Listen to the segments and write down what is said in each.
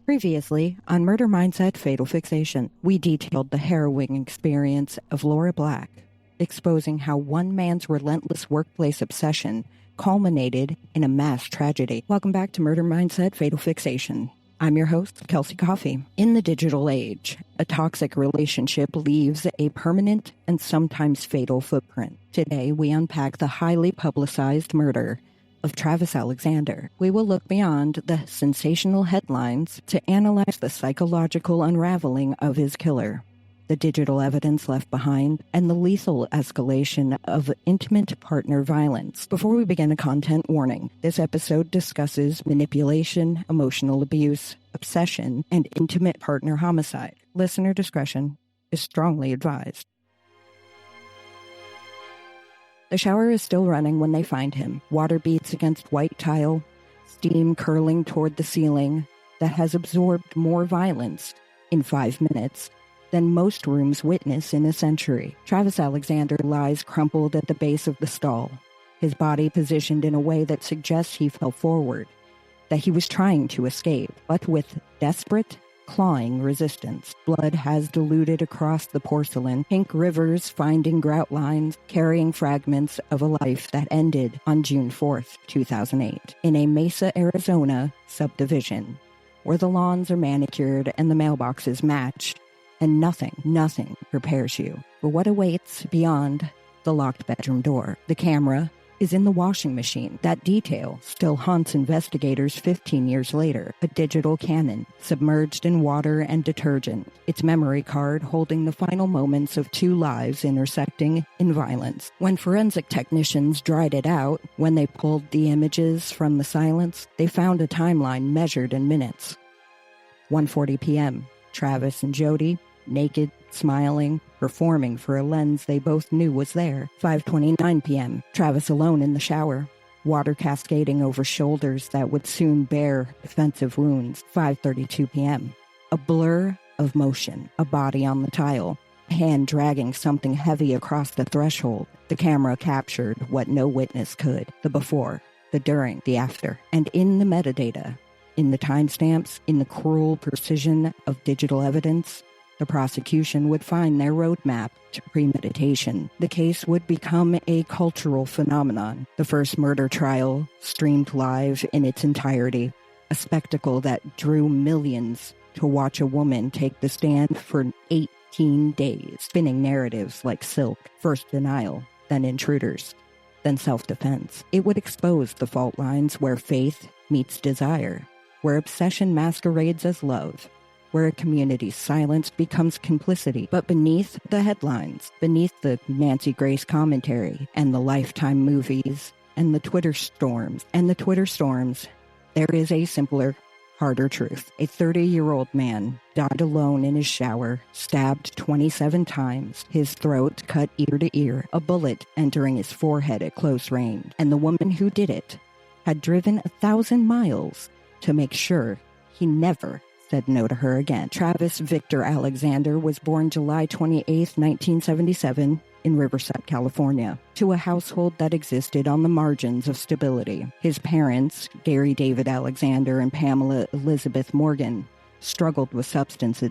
Previously, on Murder Mindset Fatal Fixation, we detailed the harrowing experience of Laura Black, exposing how one man's relentless workplace obsession culminated in a mass tragedy. Welcome back to Murder Mindset Fatal Fixation. I'm your host, Kelsey Coffey. In the digital age, a toxic relationship leaves a permanent and sometimes fatal footprint. Today, we unpack the highly publicized murder of Travis Alexander. We will look beyond the sensational headlines to analyze the psychological unraveling of his killer, the digital evidence left behind, and the lethal escalation of intimate partner violence. Before we begin, a content warning. This episode discusses manipulation, emotional abuse, obsession, and intimate partner homicide. Listener discretion is strongly advised. The shower is still running when they find him. Water beats against white tile, steam curling toward the ceiling that has absorbed more violence in 5 minutes than most rooms witness in a century. Travis Alexander lies crumpled at the base of the stall, his body positioned in a way that suggests he fell forward, that he was trying to escape, but with desperate, clawing resistance. Blood has diluted across the porcelain, pink rivers finding grout lines, carrying fragments of a life that ended on June 4th, 2008, in a Mesa, Arizona subdivision, where the lawns are manicured and the mailboxes match, and nothing prepares you for what awaits beyond the locked bedroom door. The camera is in the washing machine. That detail still haunts investigators 15 years later. A digital cannon submerged in water and detergent, its memory card holding the final moments of 2 lives intersecting in violence. When forensic technicians dried it out, when they pulled the images from the silence, they found a timeline measured in minutes. 1:40 p.m., Travis and Jody, naked, smiling, performing for a lens they both knew was there. 5:29 p.m., Travis alone in the shower, water cascading over shoulders that would soon bear defensive wounds. 5:32 p.m., a blur of motion, a body on the tile, a hand dragging something heavy across the threshold. The camera captured what no witness could: the before, the during, the after. And in the metadata, in the timestamps, in the cruel precision of digital evidence, the prosecution would find their roadmap to premeditation. The case would become a cultural phenomenon. The first murder trial streamed live in its entirety, a spectacle that drew millions to watch a woman take the stand for 18 days, spinning narratives like silk, first denial, then intruders, then self-defense. It would expose the fault lines where faith meets desire, where obsession masquerades as love, where a community's silence becomes complicity. But beneath the headlines, beneath the Nancy Grace commentary and the Lifetime movies and the Twitter storms, there is a simpler, harder truth. A 30-year-old man died alone in his shower, stabbed 27 times, his throat cut ear to ear, a bullet entering his forehead at close range. And the woman who did it had driven 1,000 miles to make sure he never said no to her again. Travis Victor Alexander was born July 28, 1977, in Riverside, California, to a household that existed on the margins of stability. His parents, Gary David Alexander and Pamela Elizabeth Morgan, struggled with substance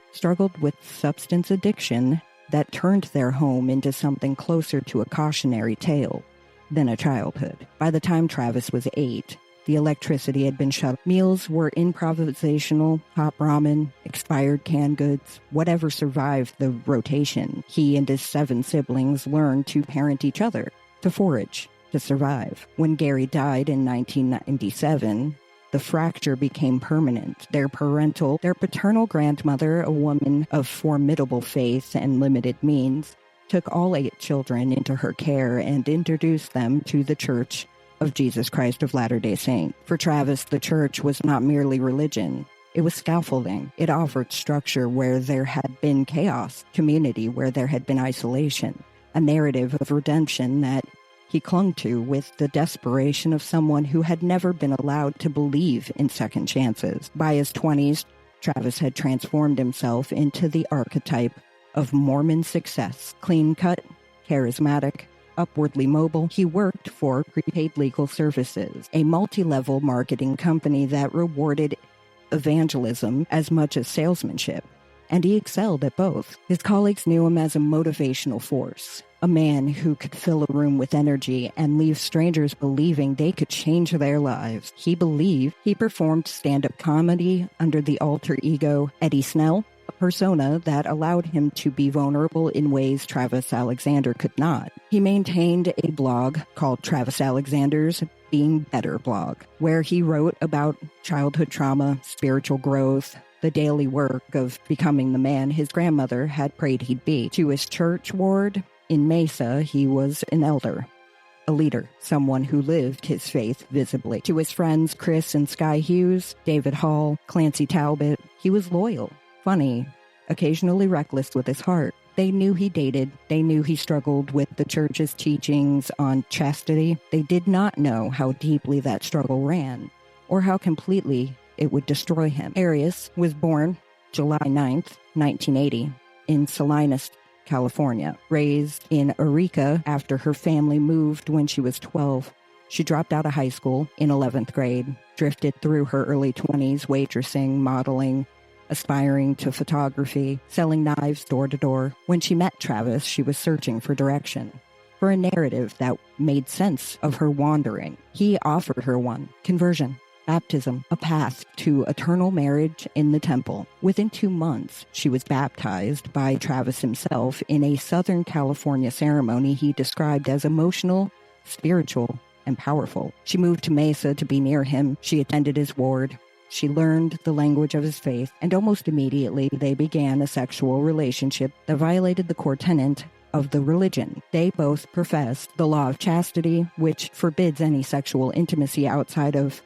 addiction that turned their home into something closer to a cautionary tale than a childhood. By the time Travis was 8, the electricity had been shut. Meals were improvisational, hot ramen, expired canned goods, whatever survived the rotation. He and his 7 siblings learned to parent each other, to forage, to survive. When Gary died in 1997, the fracture became permanent. Their paternal grandmother, a woman of formidable faith and limited means, took all 8 children into her care and introduced them to the Church of Jesus Christ of Latter-day Saints. For Travis, the church was not merely religion. It was scaffolding. It offered structure where there had been chaos, community where there had been isolation, a narrative of redemption that he clung to with the desperation of someone who had never been allowed to believe in second chances. By his 20s, Travis had transformed himself into the archetype of Mormon success. Clean-cut, charismatic, upwardly mobile, he worked for Prepaid Legal Services, a multi-level marketing company that rewarded evangelism as much as salesmanship, and he excelled at both. His colleagues knew him as a motivational force, a man who could fill a room with energy and leave strangers believing they could change their lives. He believed he performed stand-up comedy under the alter ego Eddie Snell, a persona that allowed him to be vulnerable in ways Travis Alexander could not. He maintained a blog called Travis Alexander's Being Better blog, where he wrote about childhood trauma, spiritual growth, the daily work of becoming the man his grandmother had prayed he'd be. To his church ward in Mesa, he was an elder, a leader, someone who lived his faith visibly. To his friends Chris and Sky Hughes, David Hall, Clancy Talbot, he was loyal, funny, occasionally reckless with his heart. They knew he dated. They knew he struggled with the church's teachings on chastity. They did not know how deeply that struggle ran, or how completely it would destroy him. Arias was born July 9th, 1980, in Salinas, California. Raised in Eureka after her family moved when she was 12, she dropped out of high school in 11th grade, drifted through her early 20s waitressing, modeling, aspiring to photography, selling knives door to door. When she met Travis, she was searching for direction, for a narrative that made sense of her wandering. He offered her one: conversion, baptism, a path to eternal marriage in the temple. Within 2 months, she was baptized by Travis himself in a Southern California ceremony he described as emotional, spiritual, and powerful. She moved to Mesa to be near him. She attended his ward. She learned the language of his faith, and almost immediately they began a sexual relationship that violated the core tenet of the religion. They both professed the law of chastity, which forbids any sexual intimacy outside of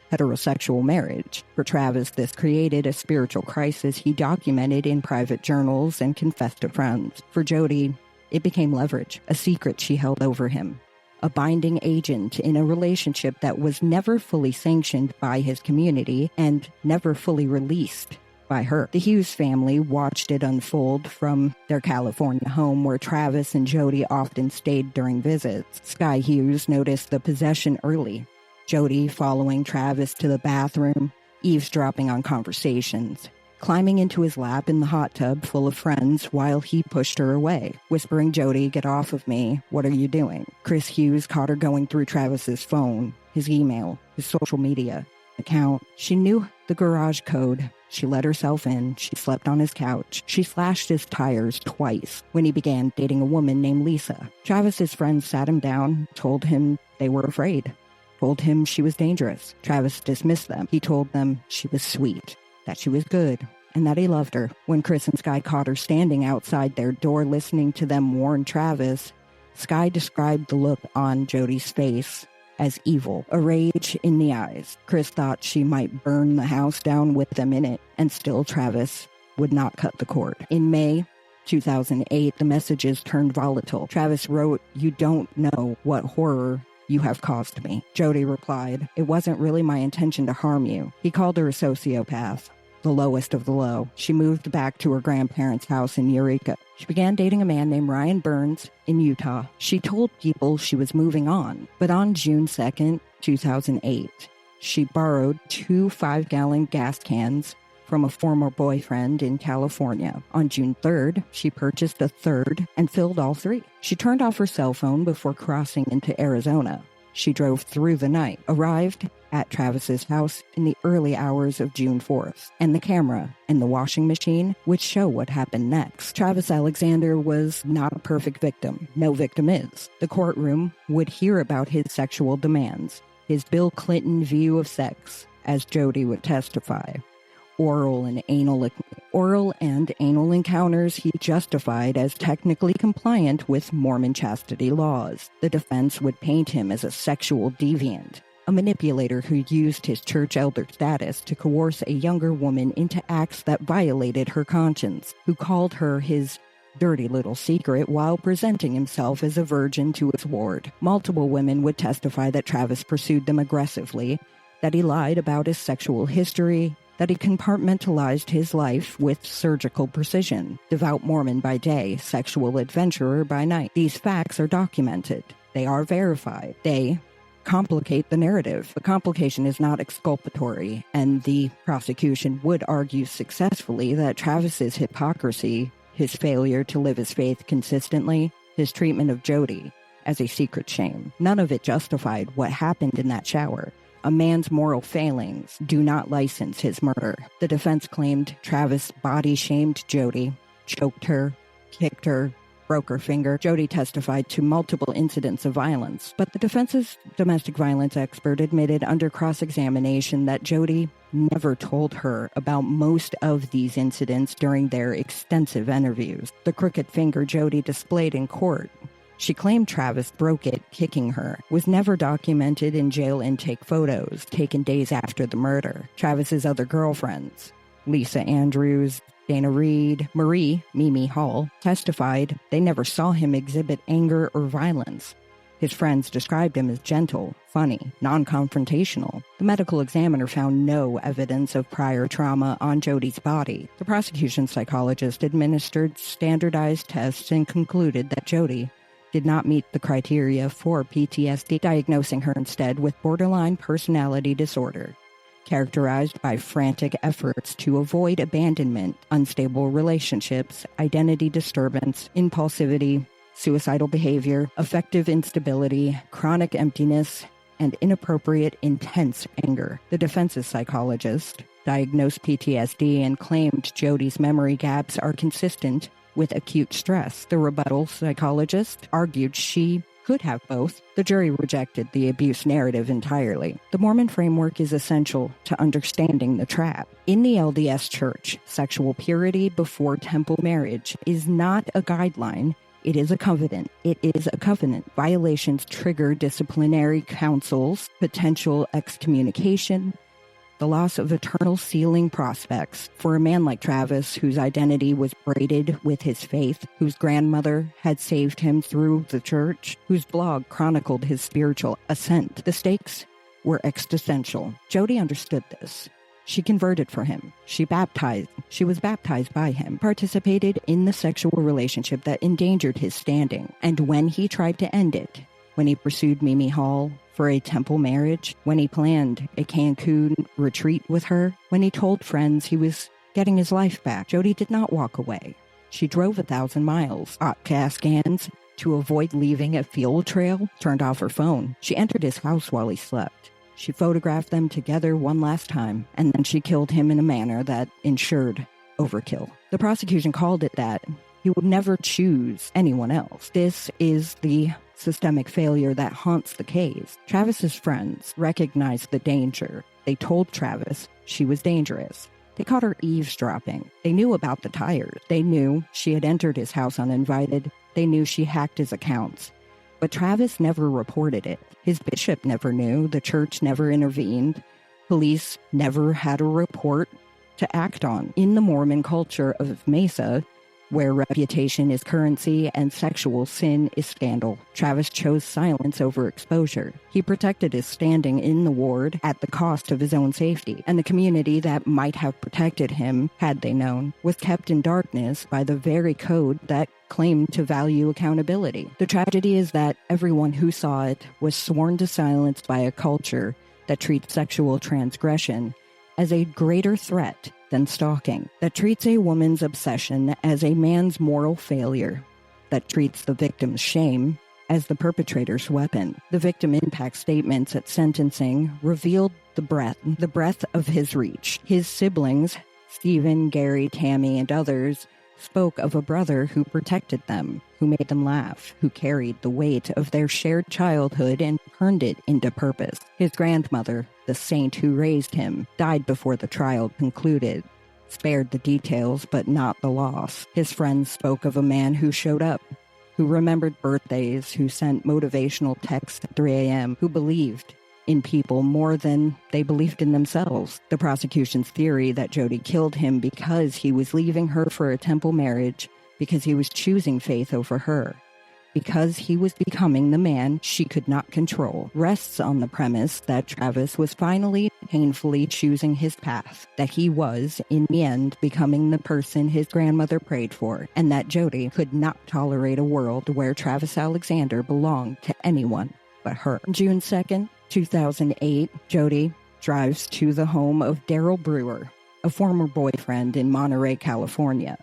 heterosexual marriage. For Travis, this created a spiritual crisis he documented in private journals and confessed to friends. For Jody, it became leverage, a secret she held over him, a binding agent in a relationship that was never fully sanctioned by his community and never fully released by her. The Hughes family watched it unfold from their California home, where Travis and Jody often stayed during visits. Sky Hughes noticed the possession early, Jody following Travis to the bathroom, eavesdropping on conversations, climbing into his lap in the hot tub full of friends while he pushed her away, whispering, "Jody, get off of me. What are you doing?" Chris Hughes caught her going through Travis's phone, his email, his social media account. She knew the garage code. She let herself in. She slept on his couch. She slashed his tires twice when he began dating a woman named Lisa. Travis's friends sat him down, told him they were afraid, told him she was dangerous. Travis dismissed them. He told them she was sweet, that she was good, and that he loved her. When Chris and Sky caught her standing outside their door listening to them warn Travis, Sky described the look on Jody's face as evil, a rage in the eyes. Chris thought she might burn the house down with them in it, and still Travis would not cut the cord. In May 2008, the messages turned volatile. Travis wrote, "You don't know what horror you have caused me." Jody replied, "It wasn't really my intention to harm you." He called her a sociopath, the lowest of the low. She moved back to her grandparents' house in Eureka. She began dating a man named Ryan Burns in Utah. She told people she was moving on, but on June 2nd, 2008, she borrowed 2 5-gallon gas cans from a former boyfriend in California. On June 3rd, she purchased a third and filled all 3. She turned off her cell phone before crossing into Arizona. She drove through the night, arrived at Travis's house in the early hours of June 4th, and the camera and the washing machine would show what happened next. Travis Alexander was not a perfect victim. No victim is. The courtroom would hear about his sexual demands, his Bill Clinton view of sex, as Jody would testify. Oral and anal encounters he justified as technically compliant with Mormon chastity laws. The defense would paint him as a sexual deviant, a manipulator who used his church elder status to coerce a younger woman into acts that violated her conscience, who called her his dirty little secret while presenting himself as a virgin to his ward. Multiple women would testify that Travis pursued them aggressively, that he lied about his sexual history, that he compartmentalized his life with surgical precision. Devout Mormon by day, sexual adventurer by night. These facts are documented. They are verified. They complicate the narrative. The complication is not exculpatory, and the prosecution would argue successfully that Travis's hypocrisy, his failure to live his faith consistently, his treatment of Jody as a secret shame, none of it justified what happened in that shower. A man's moral failings do not license his murder. The defense claimed Travis body-shamed Jody, choked her, kicked her, broke her finger. Jody testified to multiple incidents of violence, but the defense's domestic violence expert admitted under cross-examination that Jody never told her about most of these incidents during their extensive interviews. The crooked finger Jody displayed in court, she claimed Travis broke it, kicking her, was never documented in jail intake photos taken days after the murder. Travis's other girlfriends, Lisa Andrews, Dana Reed, Marie, Mimi Hall, testified they never saw him exhibit anger or violence. His friends described him as gentle, funny, non-confrontational. The medical examiner found no evidence of prior trauma on Jody's body. The prosecution psychologist administered standardized tests and concluded that Jody did not meet the criteria for PTSD, diagnosing her instead with borderline personality disorder, characterized by frantic efforts to avoid abandonment, unstable relationships, identity disturbance, impulsivity, suicidal behavior, affective instability, chronic emptiness, and inappropriate, intense anger. The defense's psychologist diagnosed PTSD and claimed Jody's memory gaps are consistent with acute stress. The rebuttal psychologist argued she could have both. The jury rejected the abuse narrative entirely. The Mormon framework is essential to understanding the trap. In the LDS Church, sexual purity before temple marriage is not a guideline. It is a covenant. It is a covenant. Violations trigger disciplinary counsels, potential excommunication, the loss of eternal sealing prospects. For a man like Travis, whose identity was braided with his faith, whose grandmother had saved him through the church, whose blog chronicled his spiritual ascent, the stakes were existential. Jody understood this. She converted for him. She was baptized by him, participated in the sexual relationship that endangered his standing. And when he tried to end it, when he pursued Mimi Hall for a temple marriage, when he planned a Cancun retreat with her, when he told friends he was getting his life back, Jody did not walk away. She drove 1,000 miles, bought gas cans to avoid leaving a fuel trail, turned off her phone. She entered his house while he slept. She photographed them together one last time, and then she killed him in a manner that ensured overkill. The prosecution called it that. He would never choose anyone else. This is the systemic failure that haunts the case. Travis's friends recognized the danger. They told Travis she was dangerous. They caught her eavesdropping. They knew about the tires. They knew she had entered his house uninvited. They knew she hacked his accounts. But Travis never reported it. His bishop never knew. The church never intervened. Police never had a report to act on. In the Mormon culture of Mesa, where reputation is currency and sexual sin is scandal, Travis chose silence over exposure. He protected his standing in the ward at the cost of his own safety, and the community that might have protected him, had they known, was kept in darkness by the very code that claimed to value accountability. The tragedy is that everyone who saw it was sworn to silence by a culture that treats sexual transgression as a greater threat than stalking, that treats a woman's obsession as a man's moral failure, that treats the victim's shame as the perpetrator's weapon. The victim impact statements at sentencing revealed the breadth of his reach. His siblings, Stephen, Gary, Tammy, and others, spoke of a brother who protected them, who made them laugh, who carried the weight of their shared childhood and turned it into purpose. His grandmother, the saint who raised him, died before the trial concluded, spared the details but not the loss. His friends spoke of a man who showed up, who remembered birthdays, who sent motivational texts at 3 a.m., who believed in people more than they believed in themselves. The prosecution's theory that Jody killed him because he was leaving her for a temple marriage, because he was choosing faith over her, because he was becoming the man she could not control, rests on the premise that Travis was finally painfully choosing his path, that he was, in the end, becoming the person his grandmother prayed for, and that Jody could not tolerate a world where Travis Alexander belonged to anyone but her. June 2nd, 2008, Jody drives to the home of Daryl Brewer, a former boyfriend in Monterey, California.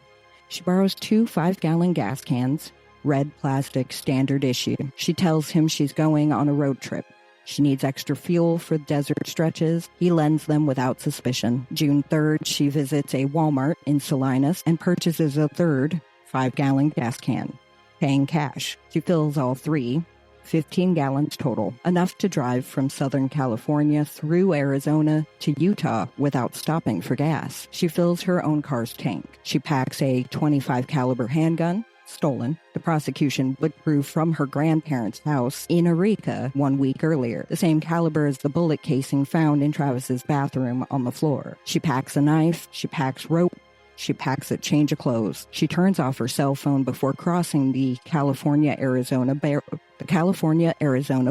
She borrows 2 5-gallon gas cans, red plastic, standard issue. She tells him she's going on a road trip. She needs extra fuel for desert stretches. He lends them without suspicion. June 3rd, she visits a Walmart in Salinas and purchases a third 5-gallon gas can, paying cash. She fills all 3, 15 gallons total, enough to drive from Southern California through Arizona to Utah without stopping for gas. She fills her own car's tank. She packs a .25 caliber handgun, stolen. The prosecution would prove from her grandparents' house in Eureka 1 week earlier, the same caliber as the bullet casing found in Travis's bathroom on the floor. She packs a knife, she packs rope, she packs a change of clothes. She turns off her cell phone before crossing the California-Arizona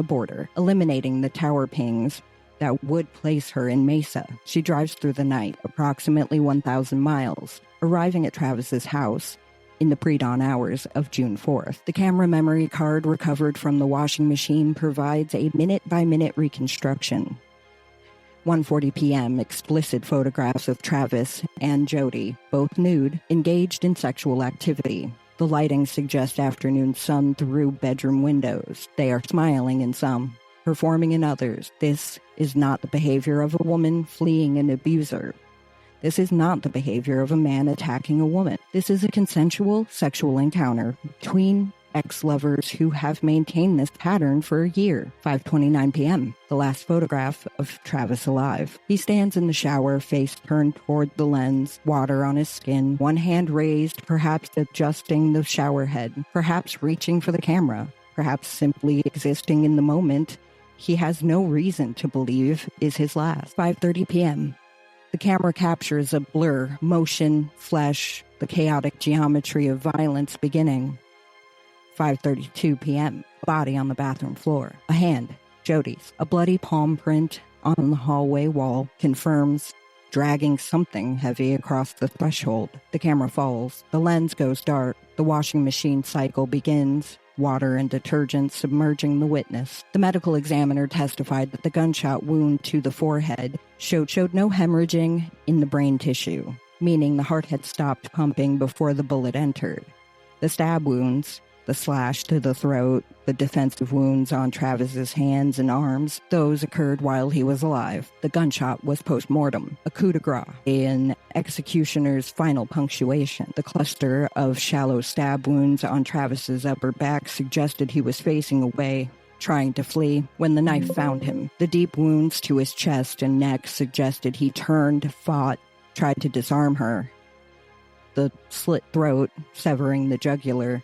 border, eliminating the tower pings that would place her in Mesa. She drives through the night, approximately 1,000 miles, arriving at Travis's house in the pre-dawn hours of June 4th. The camera memory card recovered from the washing machine provides a minute-by-minute reconstruction. 1:40 p.m., explicit photographs of Travis and Jody, both nude, engaged in sexual activity. The lighting suggests afternoon sun through bedroom windows. They are smiling in some, performing in others. This is not the behavior of a woman fleeing an abuser. This is not the behavior of a man attacking a woman. This is a consensual sexual encounter between ex-lovers who have maintained this pattern for a year. 5:29 p.m., the last photograph of Travis alive. He stands in the shower, face turned toward the lens, water on his skin, one hand raised, perhaps adjusting the shower head, perhaps reaching for the camera, perhaps simply existing in the moment he has no reason to believe is his last. 5:30 p.m., the camera captures a blur, motion, flesh, the chaotic geometry of violence beginning. 5:32 p.m., body on the bathroom floor. A hand, Jody's. A bloody palm print on the hallway wall confirms dragging something heavy across the threshold. The camera falls. The lens goes dark. The washing machine cycle begins. Water and detergent submerging the witness. The medical examiner testified that the gunshot wound to the forehead showed no hemorrhaging in the brain tissue, meaning the heart had stopped pumping before the bullet entered. The stab wounds, the slash to the throat, the defensive wounds on Travis's hands and arms, those occurred while he was alive. The gunshot was post-mortem, a coup de grace, an executioner's final punctuation. The cluster of shallow stab wounds on Travis's upper back suggested he was facing away, trying to flee, when the knife found him. The deep wounds to his chest and neck suggested he turned, fought, tried to disarm her. The slit throat, severing the jugular,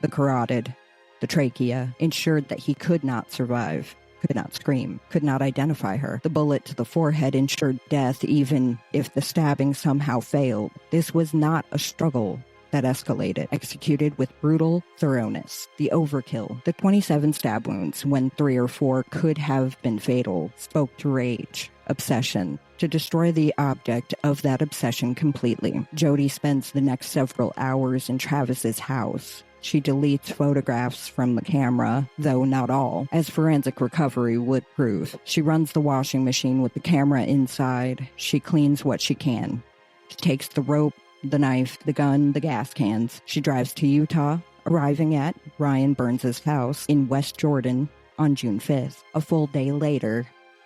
the carotid, the trachea, ensured that he could not survive, could not scream, could not identify her. The bullet to the forehead ensured death even if the stabbing somehow failed. This was not a struggle that escalated, executed with brutal thoroughness. The overkill, the 27 stab wounds, when 3 or 4 could have been fatal, spoke to rage, obsession, to destroy the object of that obsession completely. Jody spends the next several hours in Travis's house. She deletes photographs from the camera, though not all, as forensic recovery would prove. She runs the washing machine with the camera inside. She cleans what she can. She takes the rope, the knife, the gun, the gas cans. She drives to Utah, arriving at Ryan Burns' house in West Jordan on June 5th, a full day later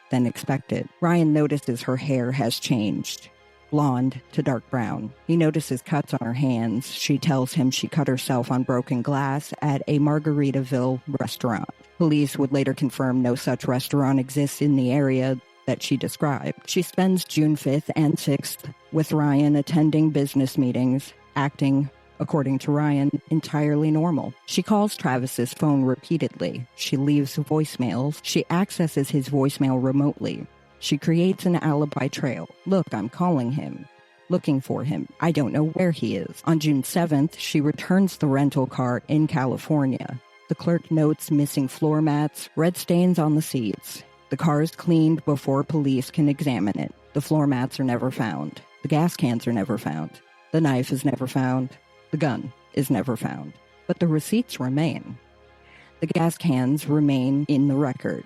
than expected. Ryan notices her hair has changed. Blonde to dark brown. He notices cuts on her hands. She tells him she cut herself on broken glass at a Margaritaville restaurant. Police would later confirm no such restaurant exists in the area that she described. She spends June 5th and 6th with Ryan attending business meetings, acting, according to Ryan, entirely normal. She calls Travis's phone repeatedly. She leaves voicemails. She accesses his voicemail remotely. She creates an alibi trail. Look, I'm calling him. Looking for him. I don't know where he is. On June 7th, she returns the rental car in California. The clerk notes missing floor mats, red stains on the seats. The car is cleaned before police can examine it. The floor mats are never found. The gas cans are never found. The knife is never found. The gun is never found. But the receipts remain. The gas cans remain in the record.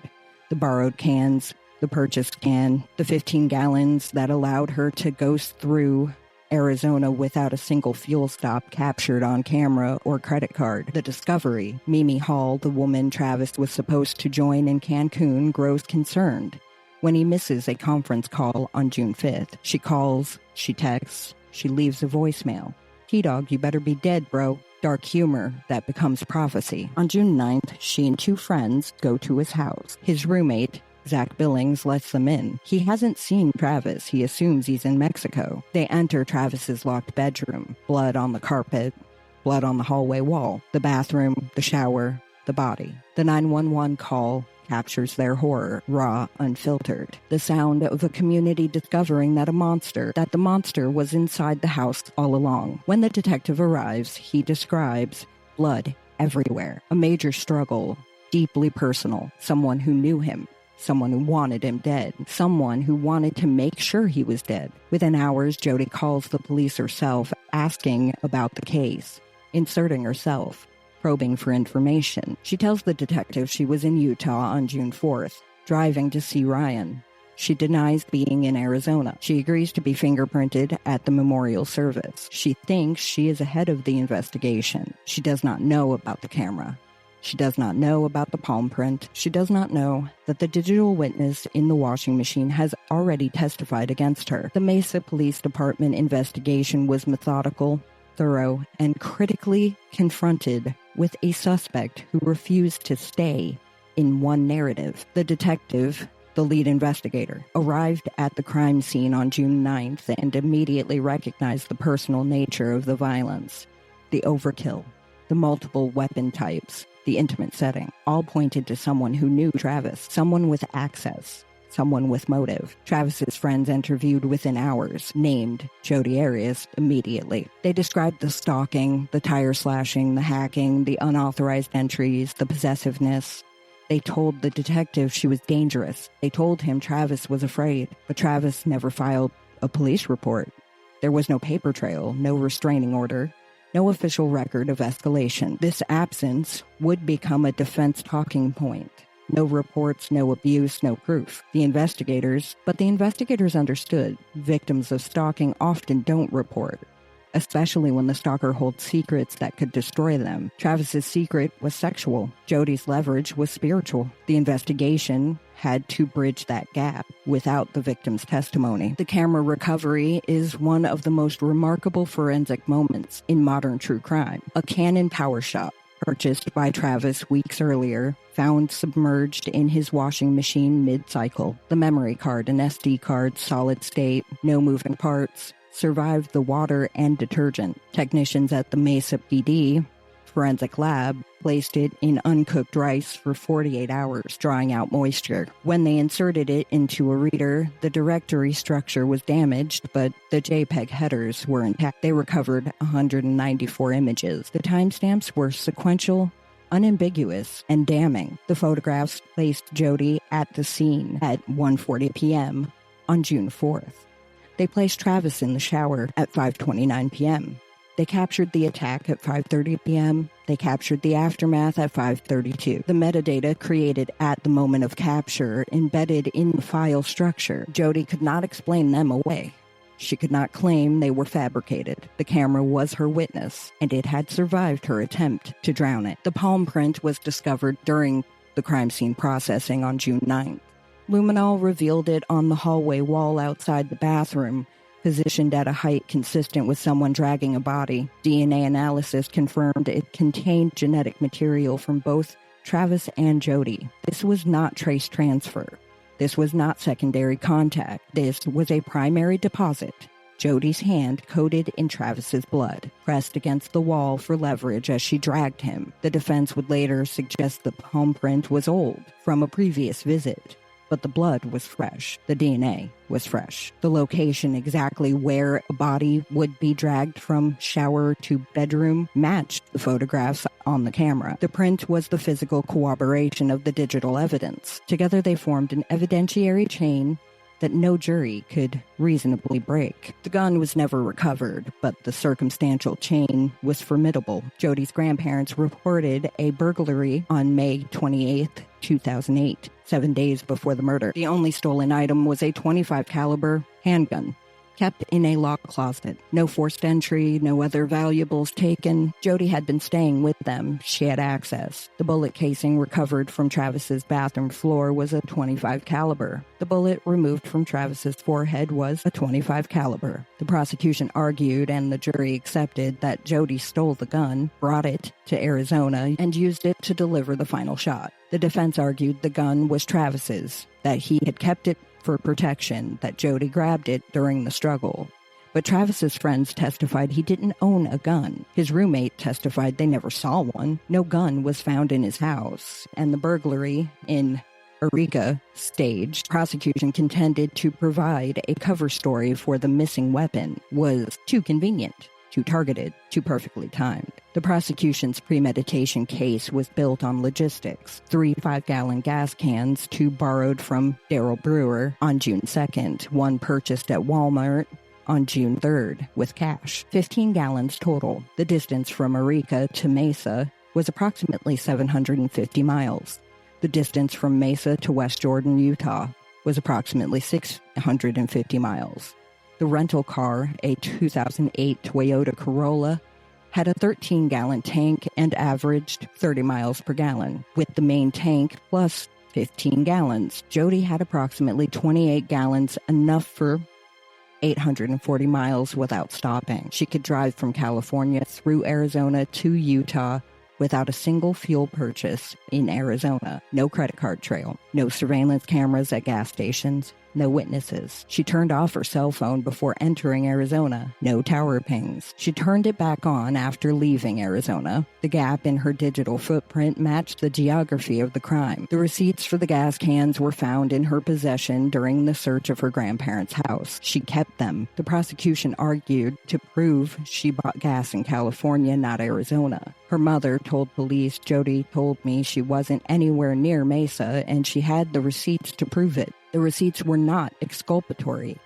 The borrowed cans, the purchased can, the 15 gallons that allowed her to ghost through Arizona without a single fuel stop captured on camera or credit card. The discovery, Mimi Hall, the woman Travis was supposed to join in Cancun, grows concerned when he misses a conference call on June 5th. She calls, she texts, she leaves a voicemail. T-Dog, you better be dead, bro. Dark humor that becomes prophecy. On June 9th, she and 2 friends go to his house. His roommate, Zach Billings, lets them in. He hasn't seen Travis. He assumes he's in Mexico. They enter Travis's locked bedroom. Blood on the carpet, blood on the hallway wall, the bathroom, the shower, the body. The 911 call captures their horror, raw, unfiltered. The sound of a community discovering that the monster was inside the house all along. When the detective arrives, he describes blood everywhere. A major struggle, deeply personal. Someone who knew him. Someone who wanted him dead. Someone who wanted to make sure he was dead. Within hours, Jody calls the police herself, asking about the case, inserting herself, probing for information. She tells the detective she was in Utah on June 4th, driving to see Ryan. She denies being in Arizona. She agrees to be fingerprinted at the memorial service. She thinks she is ahead of the investigation. She does not know about the camera. She does not know about the palm print. She does not know that the digital witness in the washing machine has already testified against her. The Mesa Police Department investigation was methodical, thorough, and critically confronted with a suspect who refused to stay in one narrative. The detective, the lead investigator, arrived at the crime scene on June 9th and immediately recognized the personal nature of the violence, the overkill, the multiple weapon types, the intimate setting, all pointed to someone who knew Travis, someone with access, someone with motive. Travis's friends interviewed within hours named Jodi Arias immediately. They described the stalking, the tire slashing, the hacking, the unauthorized entries, the possessiveness. They told the detective she was dangerous. They told him Travis was afraid, but Travis never filed a police report. There was no paper trail, no restraining order, no official record of escalation. This absence would become a defense talking point. No reports, no abuse, no proof. The investigators understood victims of stalking often don't report, especially when the stalker holds secrets that could destroy them. Travis's secret was sexual. Jodi's leverage was spiritual. The investigation had to bridge that gap without the victim's testimony. The camera recovery is one of the most remarkable forensic moments in modern true crime. A Canon Power Shop, purchased by Travis weeks earlier, found submerged in his washing machine mid-cycle. The memory card, an SD card, solid state, no moving parts, survived the water and detergent. Technicians at the Mesa PD forensic lab placed it in uncooked rice for 48 hours, drawing out moisture. When they inserted it into a reader, the directory structure was damaged, but the JPEG headers were intact. They recovered 194 images. The timestamps were sequential, unambiguous, and damning. The photographs placed Jodi at the scene at 1:40 p.m. on June 4th. They placed Travis in the shower at 5:29 p.m. They captured the attack at 5:30 p.m. They captured the aftermath at 5:32. The metadata created at the moment of capture embedded in the file structure. Jodi could not explain them away. She could not claim they were fabricated. The camera was her witness, and it had survived her attempt to drown it. The palm print was discovered during the crime scene processing on June 9th. Luminol revealed it on the hallway wall outside the bathroom, positioned at a height consistent with someone dragging a body. DNA analysis confirmed it contained genetic material from both Travis and Jodi. This was not trace transfer. This was not secondary contact. This was a primary deposit. Jodi's hand coated in Travis's blood, pressed against the wall for leverage as she dragged him. The defense would later suggest the palm print was old, from a previous visit. But the blood was fresh. The DNA was fresh. The location exactly where a body would be dragged from shower to bedroom matched the photographs on the camera. The print was the physical corroboration of the digital evidence. Together they formed an evidentiary chain that no jury could reasonably break. The gun was never recovered, but the circumstantial chain was formidable. Jody's grandparents reported a burglary on May 28th, 2008, 7 days before the murder. The only stolen item was a .25 caliber handgun, kept in a locked closet. No forced entry, no other valuables taken. Jody had been staying with them. She had access. The bullet casing recovered from Travis's bathroom floor was a .25 caliber. The bullet removed from Travis's forehead was a .25 caliber. The prosecution argued, and the jury accepted, that Jody stole the gun, brought it to Arizona, and used it to deliver the final shot. The defense argued the gun was Travis's, that he had kept it for protection, that Jody grabbed it during the struggle. But Travis's friends testified he didn't own a gun. His roommate testified they never saw one. No gun was found in his house. And the burglary in Eureka staged, prosecution contended to provide a cover story for the missing weapon was too convenient, too targeted, too perfectly timed. The prosecution's premeditation case was built on logistics. 3 5-gallon gas cans, 2 borrowed from Daryl Brewer on June 2nd, 1 purchased at Walmart on June 3rd with cash. 15 gallons total. The distance from Eureka to Mesa was approximately 750 miles. The distance from Mesa to West Jordan, Utah was approximately 650 miles. The rental car, a 2008 Toyota Corolla, had a 13-gallon tank and averaged 30 miles per gallon. With the main tank plus 15 gallons, Jody had approximately 28 gallons, enough for 840 miles without stopping. She could drive from California through Arizona to Utah without a single fuel purchase in Arizona. No credit card trail. No surveillance cameras at gas stations. No witnesses. She turned off her cell phone before entering Arizona. No tower pings. She turned it back on after leaving Arizona. The gap in her digital footprint matched the geography of the crime. The receipts for the gas cans were found in her possession during the search of her grandparents' house. She kept them. The prosecution argued to prove she bought gas in California, not Arizona. Her mother told police, "Jody told me she wasn't anywhere near Mesa, and she had the receipts to prove it." The receipts were not exculpatory.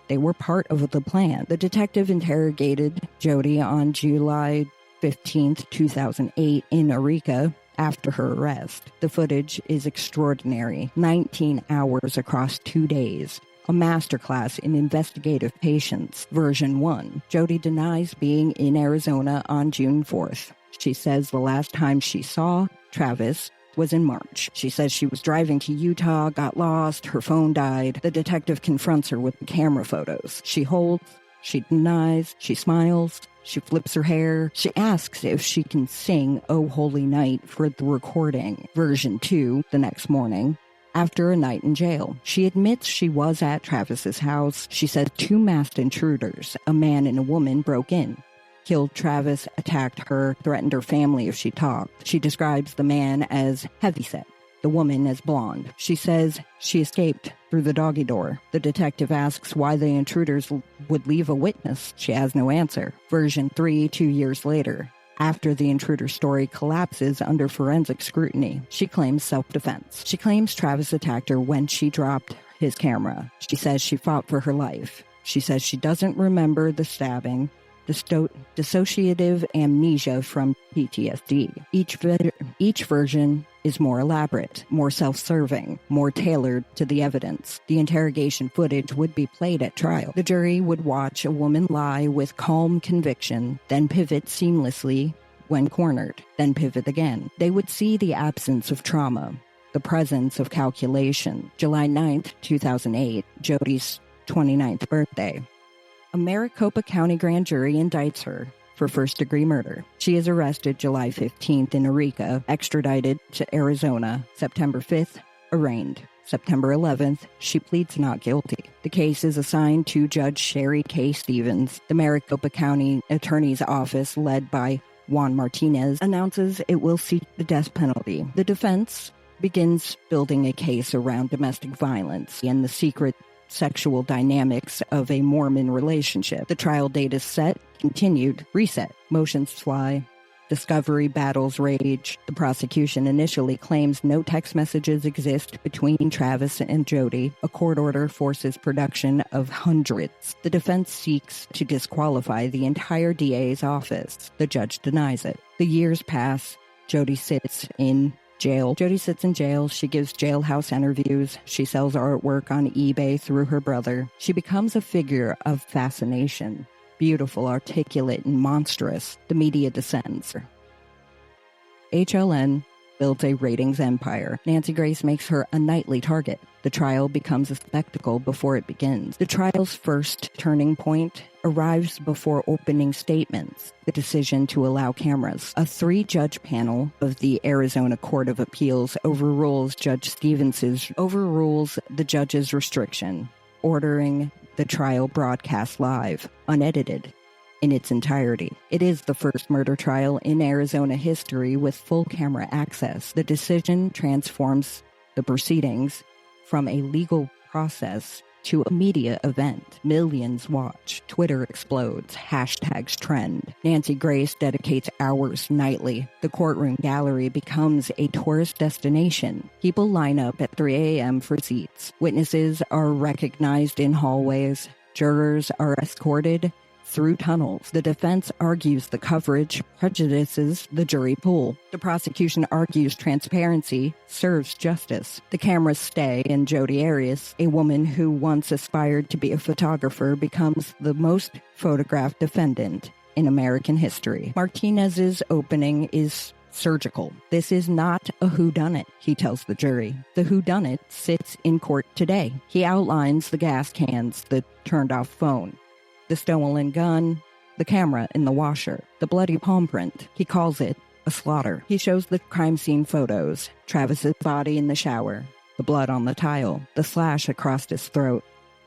They were part of the plan. The detective interrogated Jody on July 15th, 2008 in Eureka after her arrest. The footage is extraordinary. 19 hours across 2 days. A masterclass in investigative patience. Version 1. Jody denies being in Arizona on June 4th. She says the last time she saw Travis was in March. She says she was driving to Utah, got lost, her phone died. The detective confronts her with the camera photos. She holds, she denies, she smiles, she flips her hair. She asks if she can sing "Oh Holy Night" for the recording. Version 2, the next morning. After a night in jail, she admits she was at Travis's house. She says 2 masked intruders, a man and a woman, broke in. Killed Travis, attacked her, threatened her family if she talked. She describes the man as heavyset, the woman as blonde. She says she escaped through the doggy door. The detective asks why the intruders would leave a witness. She has no answer. Version 3, 2 years later. After the intruder story collapses under forensic scrutiny, she claims self-defense. She claims Travis attacked her when she dropped his camera. She says she fought for her life. She says she doesn't remember the stabbing. Dissociative amnesia from PTSD. Each version is more elaborate, more self-serving, more tailored to the evidence. The interrogation footage would be played at trial. The jury would watch a woman lie with calm conviction, then pivot seamlessly when cornered, then pivot again. They would see the absence of trauma, the presence of calculation. July 9th, 2008, Jody's 29th birthday. A Maricopa County grand jury indicts her for first-degree murder. She is arrested July 15th in Eureka, extradited to Arizona. September 5th, arraigned. September 11th, she pleads not guilty. The case is assigned to Judge Sherry K. Stevens. The Maricopa County Attorney's Office, led by Juan Martinez, announces it will seek the death penalty. The defense begins building a case around domestic violence and the secret sexual dynamics of a Mormon relationship. The trial date is set, continued, reset. Motions fly. Discovery battles rage. The prosecution initially claims no text messages exist between Travis and Jody. A court order forces production of hundreds. The defense seeks to disqualify the entire DA's office. The judge denies it. The years pass. Jody sits in jail. She gives jailhouse interviews. She sells artwork on eBay through her brother. She becomes a figure of fascination. Beautiful, articulate, and monstrous. The media descends. HLN builds a ratings empire. Nancy Grace makes her a nightly target. The trial becomes a spectacle before it begins. The trial's first turning point arrives before opening statements, the decision to allow cameras. A 3-judge panel of the Arizona Court of Appeals overrules the judge's restriction, ordering the trial broadcast live, unedited, in its entirety. It is the first murder trial in Arizona history with full camera access. The decision transforms the proceedings from a legal process to a media event. Millions watch. Twitter explodes. Hashtags trend. Nancy Grace dedicates hours nightly. The courtroom gallery becomes a tourist destination. People line up at 3 a.m. for seats. Witnesses are recognized in hallways. Jurors are escorted through tunnels. The defense argues the coverage prejudices the jury pool. The prosecution argues transparency serves justice. The cameras stay, and Jodi Arias, a woman who once aspired to be a photographer, becomes the most photographed defendant in American history. Martinez's opening is surgical. This is not a whodunit, he tells the jury. The whodunit sits in court today. He outlines the gas cans, the turned-off phone, the stolen gun, the camera in the washer, the bloody palm print. He calls it a slaughter. He shows the crime scene photos, Travis's body in the shower, the blood on the tile, the slash across his throat.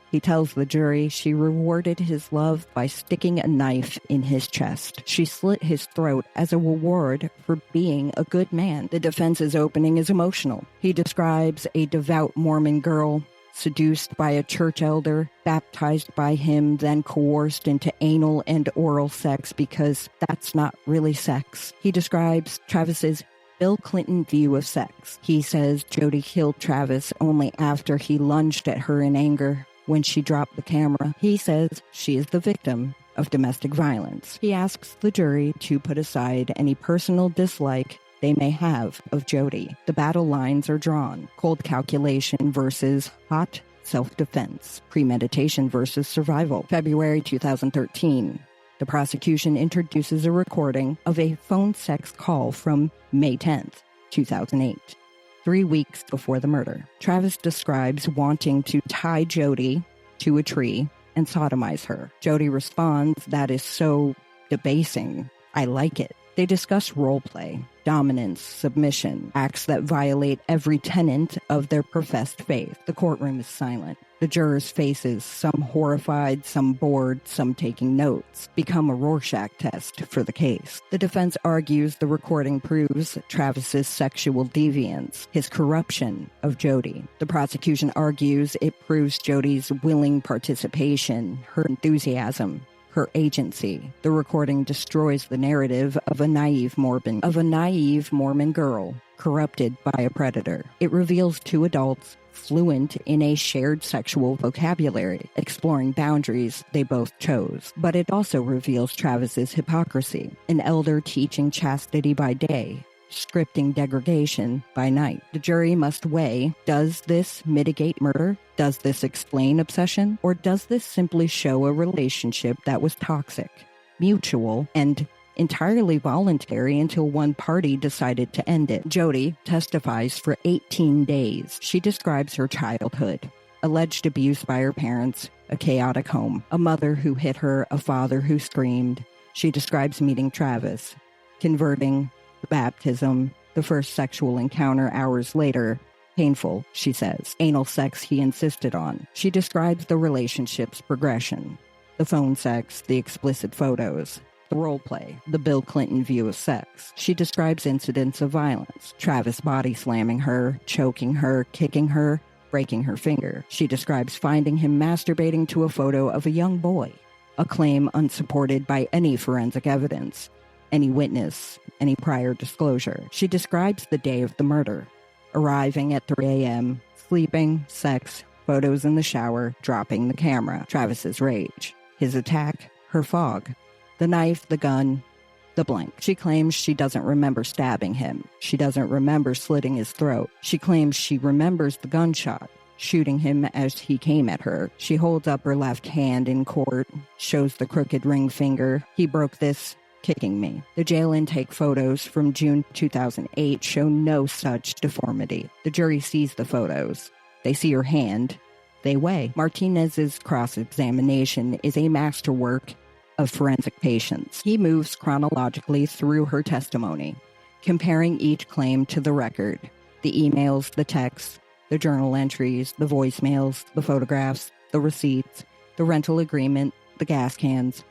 He tells the jury she rewarded his love by sticking a knife in his chest. She slit his throat as a reward for being a good man. The defense's opening is emotional. He describes a devout Mormon girl seduced by a church elder, baptized by him, then coerced into anal and oral sex because that's not really sex. He describes Travis's Bill Clinton view of sex. He says Jodi killed Travis only after he lunged at her in anger when she dropped the camera. He says she is the victim of domestic violence. He asks the jury to put aside any personal dislike they may have of Jodi. The battle lines are drawn. Cold calculation versus hot self-defense. Premeditation versus survival. February 2013. The prosecution introduces a recording of a phone sex call from May 10th, 2008. 3 weeks before the murder. Travis describes wanting to tie Jodi to a tree and sodomize her. Jodi responds, "That is so debasing. I like it." They discuss role play, dominance, submission, acts that violate every tenet of their professed faith. The courtroom is silent. The jurors' faces, some horrified, some bored, some taking notes, become a Rorschach test for the case. The defense argues the recording proves Travis's sexual deviance, his corruption of Jodi. The prosecution argues it proves Jodi's willing participation, her enthusiasm, her agency. The recording destroys the narrative of a naive Mormon girl corrupted by a predator. It reveals two adults fluent in a shared sexual vocabulary, exploring boundaries they both chose. But it also reveals Travis's hypocrisy, an elder teaching chastity by day, scripting degradation by night. The jury must weigh, does this mitigate murder? Does this explain obsession? Or does this simply show a relationship that was toxic, mutual, and entirely voluntary until one party decided to end it? Jodi testifies for 18 days. She describes her childhood, alleged abuse by her parents, a chaotic home, a mother who hit her, a father who screamed. She describes meeting Travis, converting, the baptism, the first sexual encounter hours later. Painful, she says. Anal sex he insisted on. She describes the relationship's progression, the phone sex, the explicit photos, the role play, the Bill Clinton view of sex. She describes incidents of violence, Travis body slamming her, choking her, kicking her, breaking her finger. She describes finding him masturbating to a photo of a young boy, a claim unsupported by any forensic evidence. any witness, any prior disclosure. She describes the day of the murder, arriving at 3 a.m., sleeping, sex, photos in the shower, dropping the camera, Travis's rage, his attack, her fog, the knife, the gun, the blank. She claims she doesn't remember stabbing him. She doesn't remember slitting his throat. She claims she remembers the gunshot, shooting him as he came at her. She holds up her left hand in court, shows the crooked ring finger. He broke this, kicking me. The jail intake photos from June 2008 show no such deformity. The jury sees the photos. They see her hand. They weigh. Martinez's cross-examination is a masterwork of forensic patience. He moves chronologically through her testimony, comparing each claim to the record, the emails, the texts, the journal entries, the voicemails, the photographs, the receipts, the rental agreement, the gas cans,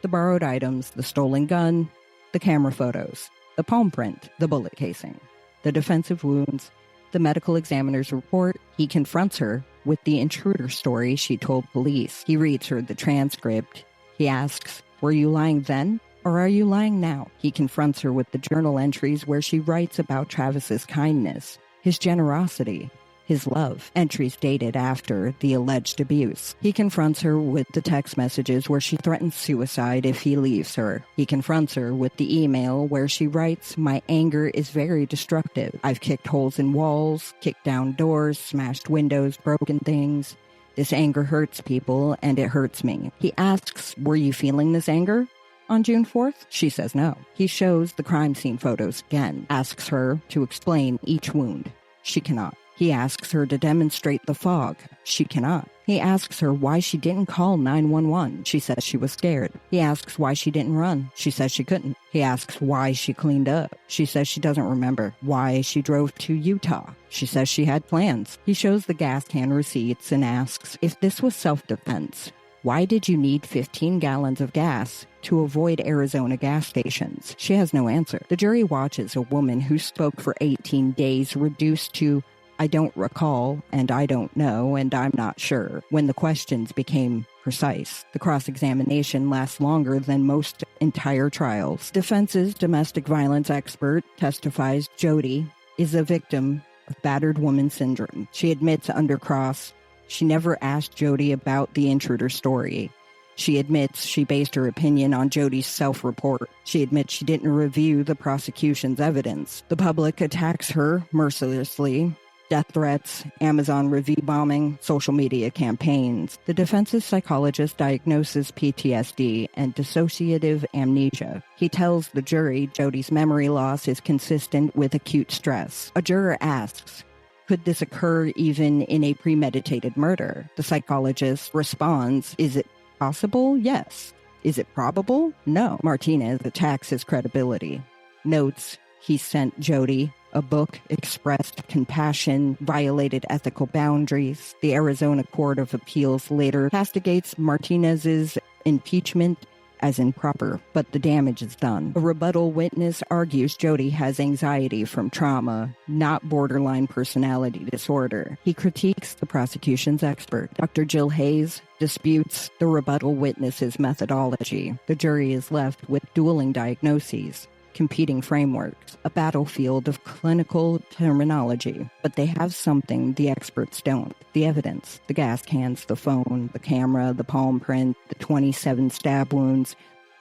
the borrowed items, the stolen gun, the camera photos, the palm print, the bullet casing, the defensive wounds, the medical examiner's report. He confronts her with the intruder story she told police. He reads her the transcript. He asks, "Were you lying then, or are you lying now?" He confronts her with the journal entries where she writes about Travis's kindness, his generosity, his love, entries dated after the alleged abuse. He confronts her with the text messages where she threatens suicide if he leaves her. He confronts her with the email where she writes, "My anger is very destructive. I've kicked holes in walls, kicked down doors, smashed windows, broken things. This anger hurts people, and it hurts me." He asks, "Were you feeling this anger on June 4th? She says no. He shows the crime scene photos again, asks her to explain each wound. She cannot. He asks her to demonstrate the fog. She cannot. He asks her why she didn't call 911. She says she was scared. He asks why she didn't run. She says she couldn't. He asks why she cleaned up. She says she doesn't remember. Why she drove to Utah. She says she had plans. He shows the gas can receipts and asks, if this was self-defense, why did you need 15 gallons of gas to avoid Arizona gas stations? She has no answer. The jury watches a woman who spoke for 18 days reduced to "I don't recall," and "I don't know," and "I'm not sure," when the questions became precise. The cross-examination lasts longer than most entire trials. Defense's domestic violence expert testifies Jody is a victim of battered woman syndrome. She admits under cross she never asked Jody about the intruder story. She admits she based her opinion on Jody's self-report. She admits she didn't review the prosecution's evidence. The public attacks her mercilessly. Death threats, Amazon review bombing, social media campaigns. The defense's psychologist diagnoses PTSD and dissociative amnesia. He tells the jury Jody's memory loss is consistent with acute stress. A juror asks, could this occur even in a premeditated murder? The psychologist responds, is it possible? Yes. Is it probable? No. Martinez attacks his credibility. Notes he sent Jody a book, expressed compassion, violated ethical boundaries. The Arizona Court of Appeals later castigates Martinez's impeachment as improper, but the damage is done. A rebuttal witness argues Jody has anxiety from trauma, not borderline personality disorder. He critiques the prosecution's expert. Dr. Jill Hayes disputes the rebuttal witness's methodology. The jury is left with dueling diagnoses, competing frameworks, a battlefield of clinical terminology. But they have something the experts don't. The evidence, the gas cans, the phone, the camera, the palm print, the 27 stab wounds,